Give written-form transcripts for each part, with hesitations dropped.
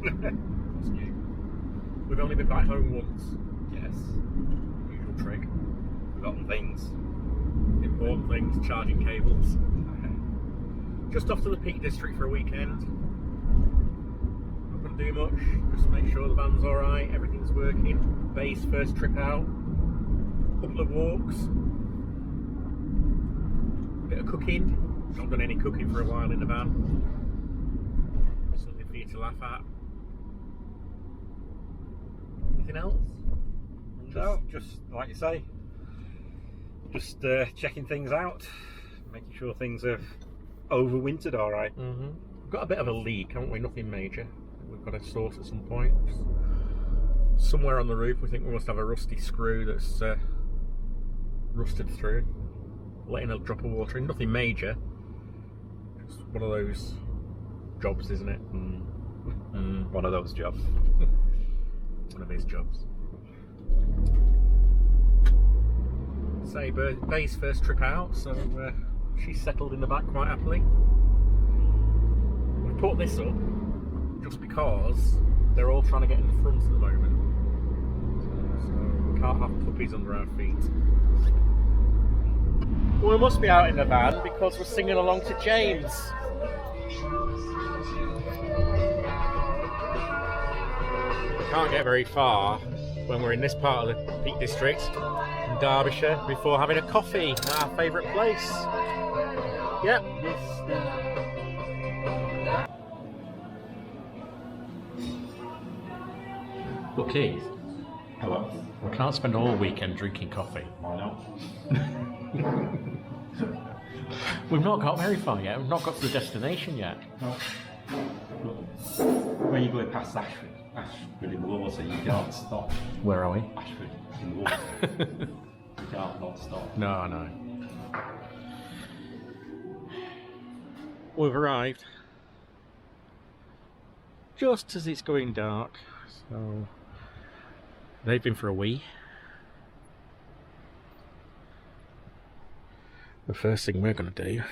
What's new? We've only been back home once. Yes. Usual trick. Forgotten things. Important things, charging cables. Just off to the Peak District for a weekend. Not going to do much, just make sure the van's alright, everything's working. Bay's first trip out. Couple of walks. Bit of cooking. Not done any cooking for a while in the van. Something for you to laugh at. Anything else? No, just like you say, just checking things out, making sure things have overwintered all right. We've got a bit of a leak, haven't we? Nothing major. We've got to sort at some point. Somewhere on the roof, we think we must have a rusty screw that's rusted through, letting a drop of water in. Nothing major. It's one of those jobs, isn't it? One of those jobs. One of his jobs. Say, Bay's first trip out, so she's settled in the back quite happily. We've put this up just because they're all trying to get in the front at the moment, so we can't have puppies under our feet. Well, we must be out in the van because we're singing along to James. We can't get very far when we're in this part of the Peak District in Derbyshire before having a coffee at our favourite place. Yep. Look, Keith. Hello. We can't spend all weekend drinking coffee. Why not? We've not got very far yet. We've not got to the destination yet. No. When you're going past Ashford in the water, you can't stop. Where are we? Ashford in the water. You can't not stop. No, no. We've arrived just as it's going dark, so they've been for a wee. The first thing we're going to do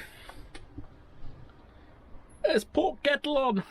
is put kettle on.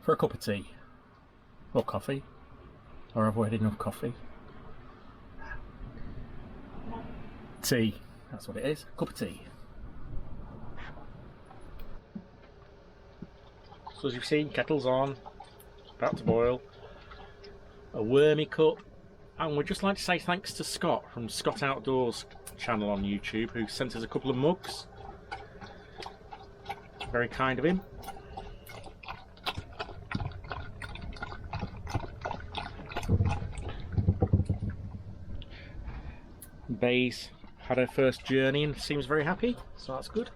For a cup of tea or coffee, or have we had enough coffee? Tea, that's what it is, a cup of tea. So as you've seen, kettle's on, about to boil, a wormy cup, and we'd just like to say thanks to Scott from Scott Outdoors channel on YouTube, who sent us a couple of mugs. Very kind of him. Bay's had her first journey and seems very happy, so that's good.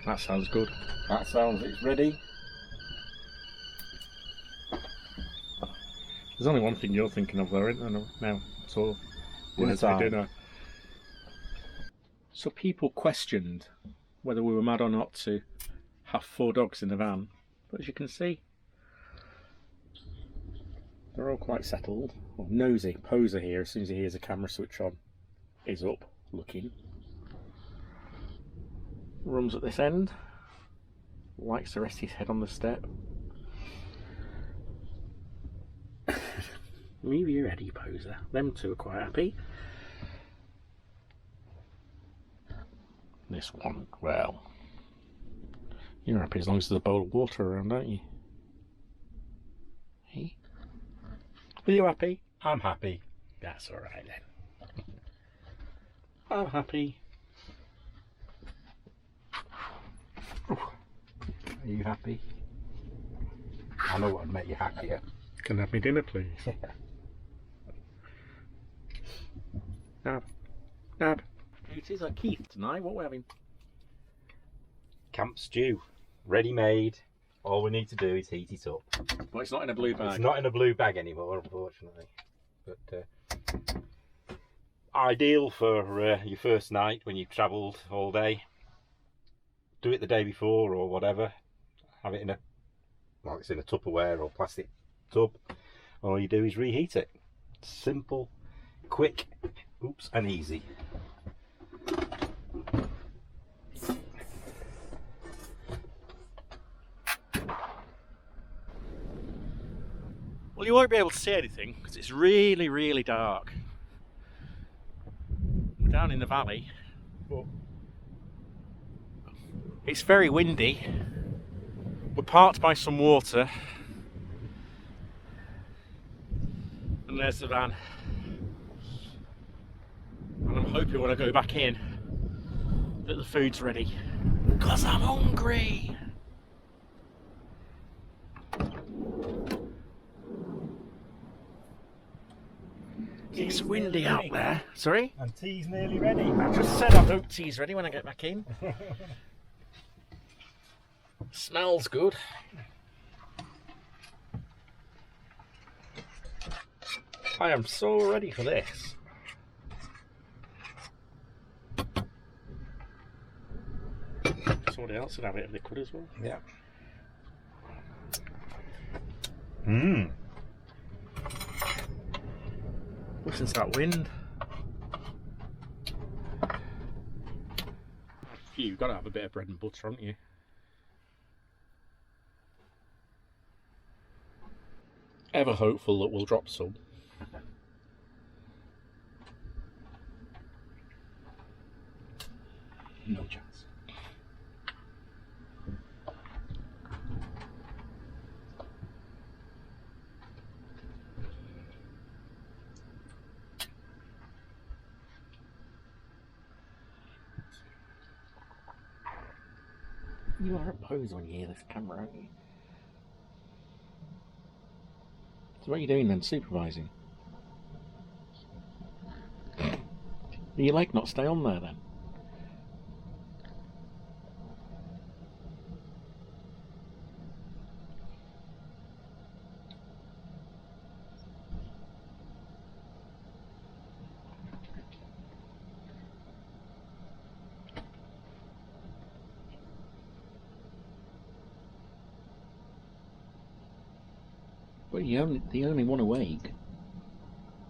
That sounds good. That sounds it's ready. There's only one thing you're thinking of though, isn't there? Now, so Dinner time. dinner. So people questioned whether we were mad or not to have 4 dogs in the van, but as you can see, they're all quite settled. Well, Nosy, Poser here, as soon as he hears a camera switch on, is up, looking. Rum's at this end. Likes to rest his head on the step. Move your head, you Poser. Them two are quite happy. This one, well, you're happy as long as there's a bowl of water around, aren't you? Hey? Are you happy? I'm happy. That's alright then. I'm happy. Are you happy? I know what would make you happier. Can I have me dinner, please? Nab. Nab. It is like Keith tonight. What we're having? camp stew, ready made. All we need to do is heat it up. Well, it's not in a blue bag. It's not in a blue bag anymore, unfortunately. But ideal for your first night when you've travelled all day. Do it the day before or whatever. Have it in a, well, it's in a Tupperware or plastic tub. All you do is reheat it. Simple, quick, and easy. Well, you won't be able to see anything because it's really, really dark. We're down in the valley, but it's very windy. We're parked by some water, and there's the van. And I'm hoping when I go back in that the food's ready, because I'm hungry. It's windy out there. Sorry? And tea's nearly ready. I just said I hope tea's ready when I get back in. Smells good. I am so ready for this. Somebody else would have it if they could as well. Yeah. Mmm. Listen to that wind. You've got to have a bit of bread and butter, haven't you? Ever hopeful that we'll drop some. No chance. You are a pose when you hear this camera, aren't you? So what are you doing then, supervising? Are your leg not stay on there then? Well, the only one awake.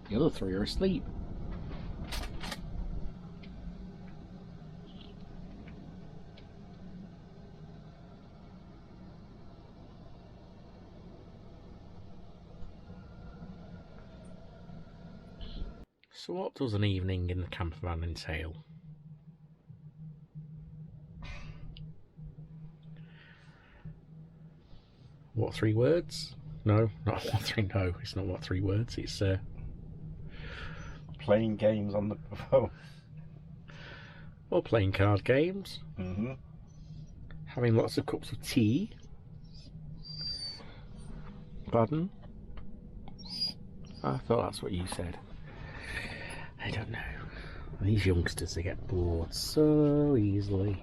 The other three are asleep. So what does an evening in the campervan entail? What, 3 words? No, not what 3. No, it's not what 3 words. It's Playing games on the phone. or playing card games. Mm-hmm. Having lots of cups of tea. Pardon? I thought that's what you said. I don't know. These youngsters, they get bored so easily.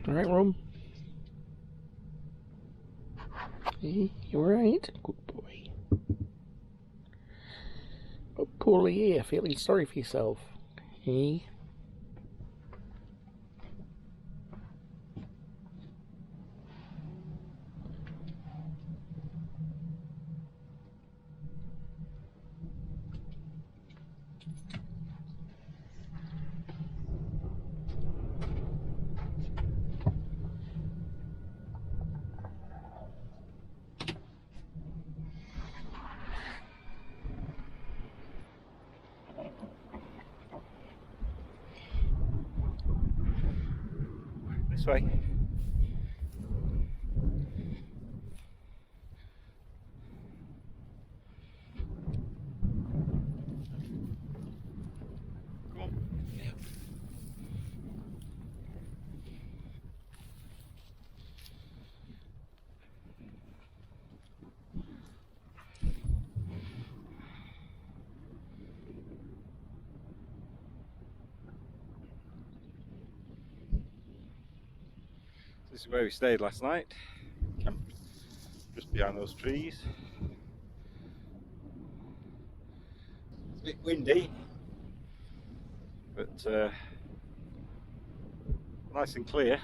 Alright, Rum? Hey, you alright? Good boy. Oh, poorly here, feeling sorry for yourself. Hey? This way. This is where we stayed last night. Just behind those trees. It's a bit windy, but nice and clear.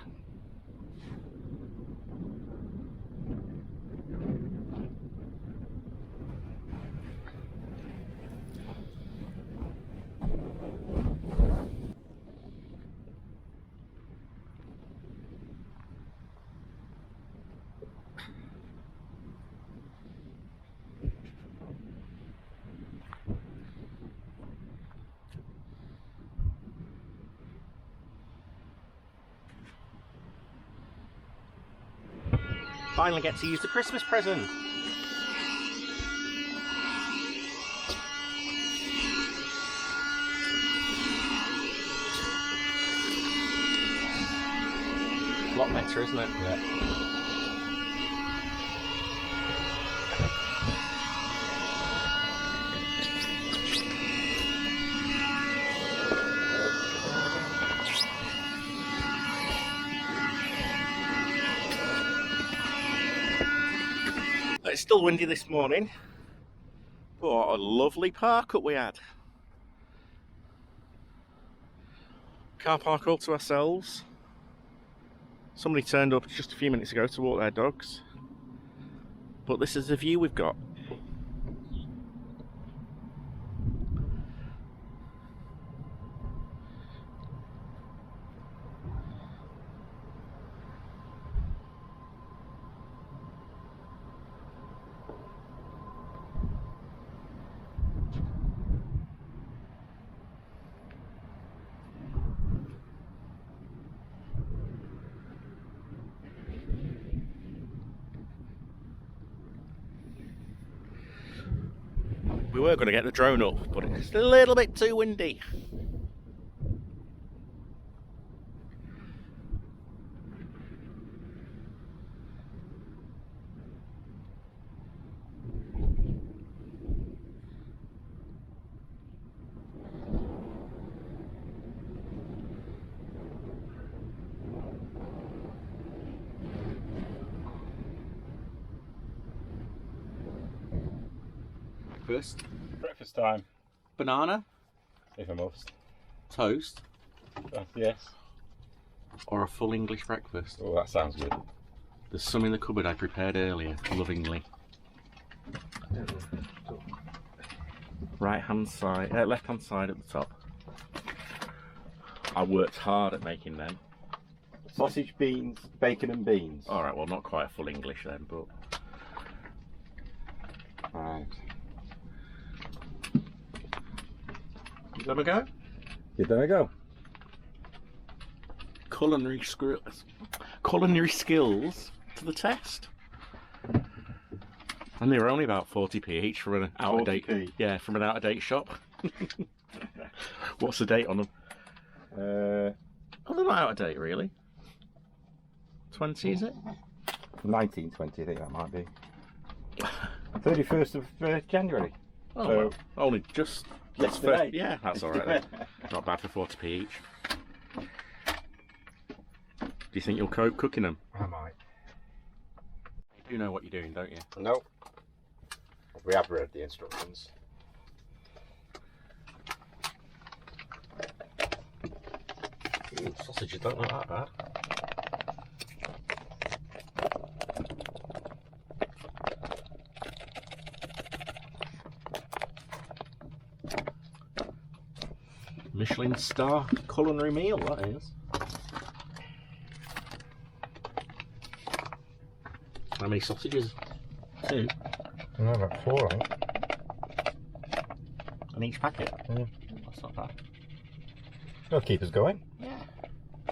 Finally get to use the Christmas present. A lot better, isn't it? Yeah. It's still windy this morning, but what a lovely park up we had. Car park all to ourselves. Somebody turned up just a few minutes ago to walk their dogs, but this is the view we've got. We were going to get the drone up, but it's a little bit too windy. Breakfast time. Banana, If I must. toast, Yes. or a full English breakfast. Oh, that sounds good. There's some in the cupboard I prepared earlier, lovingly. Right hand side, left hand side at the top. I worked hard at making them. Sausage, beans, bacon and beans. Alright, well not quite a full English then, but... Right. You gonna go? Give them a go. Culinary skills to the test. And they were only about 40p each from an out of date. 40p? Yeah, from an out of date shop. What's the date on them? Oh, they're not out of date really. 20 is it? 1920, I think that might be. 31st of January. Oh, So, well, only just yesterday. Yeah, that's all right. Then. Not bad for 40p each. Do you think you'll cope cooking them? I might. You know what you're doing, don't you? No. We have read the instructions. Ooh, sausages don't look that bad. Michelin star culinary meal, that is. How many sausages? 2. No, about 4, I think. And each packet? Yeah. That's not bad. That'll keep us going. Yeah.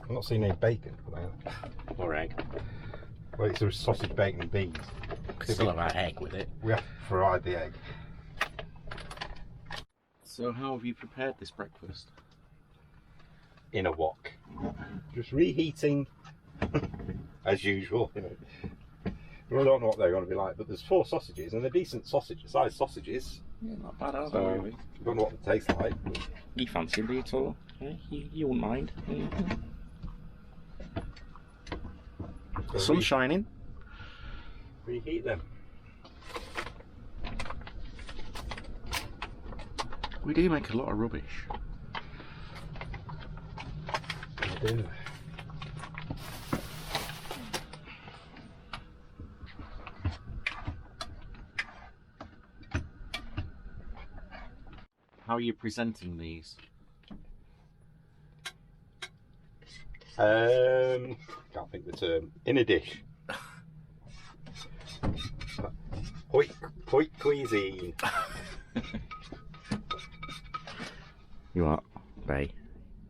I'm not seeing any bacon. Or egg. Well, it's a sausage, bacon and beans. Still have our egg with it. We have fried the egg. So how have you prepared this breakfast? In a wok. Just reheating as usual. You know. I don't know what they're going to be like, but there's 4 sausages and they're decent size sausages. Yeah, not bad, are they? So, Really? don't know what they taste like. You fancy them, do you at all? Yeah, you wouldn't mind. The sun's shining. Reheat them. We do make a lot of rubbish. We do. How are you presenting these? Can't think the term. In a dish. Point cuisine. You what, Bay?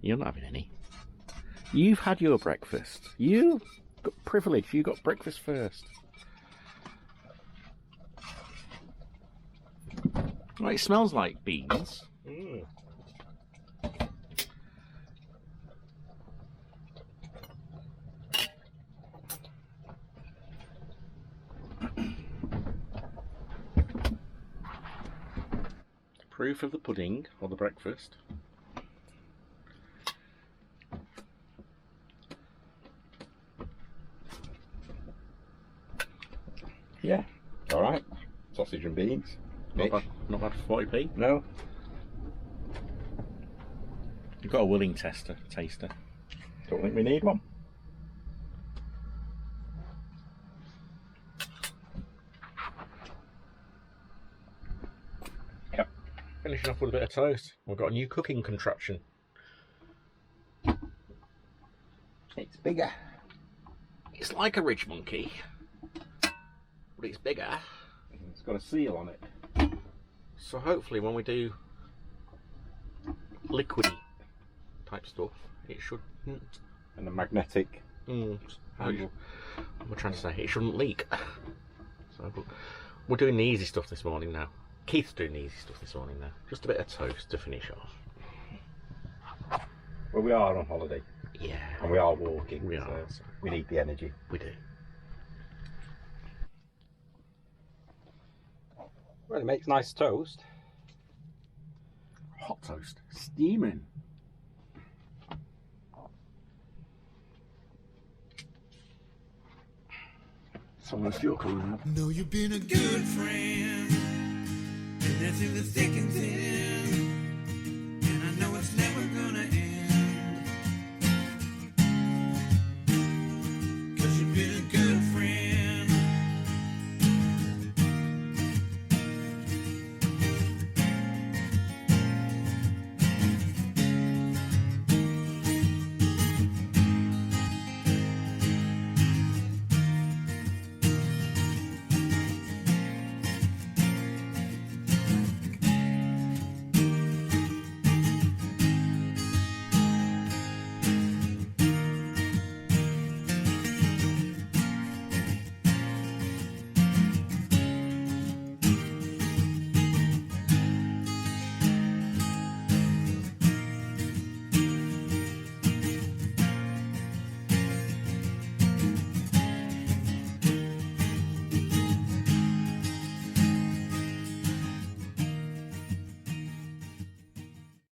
You're not having any. You've had your breakfast. You got privilege. You got breakfast first. Well, it smells like beans. Mm. Proof of the pudding or the breakfast. Yeah, all right. Sausage and beans. Not bad for 40p. No. You've got a willing taster. Don't think we need one. Yep. Finishing off with a bit of toast. We've got a new cooking contraption. It's bigger. It's like a ridge monkey, but it's bigger. It's got a seal on it. So hopefully when we do liquidy type stuff, it shouldn't. And a magnetic. I'm trying to say it shouldn't leak. So we're doing the easy stuff this morning now. Keith's doing the easy stuff this morning now. Just a bit of toast to finish off. Well, we are on holiday. Yeah. And we are walking. We are. So we need the energy. We do. Well, it makes nice toast. Hot toast. Steaming. Someone's your colour. Know you've been a good friend, and that's in the thick and thin.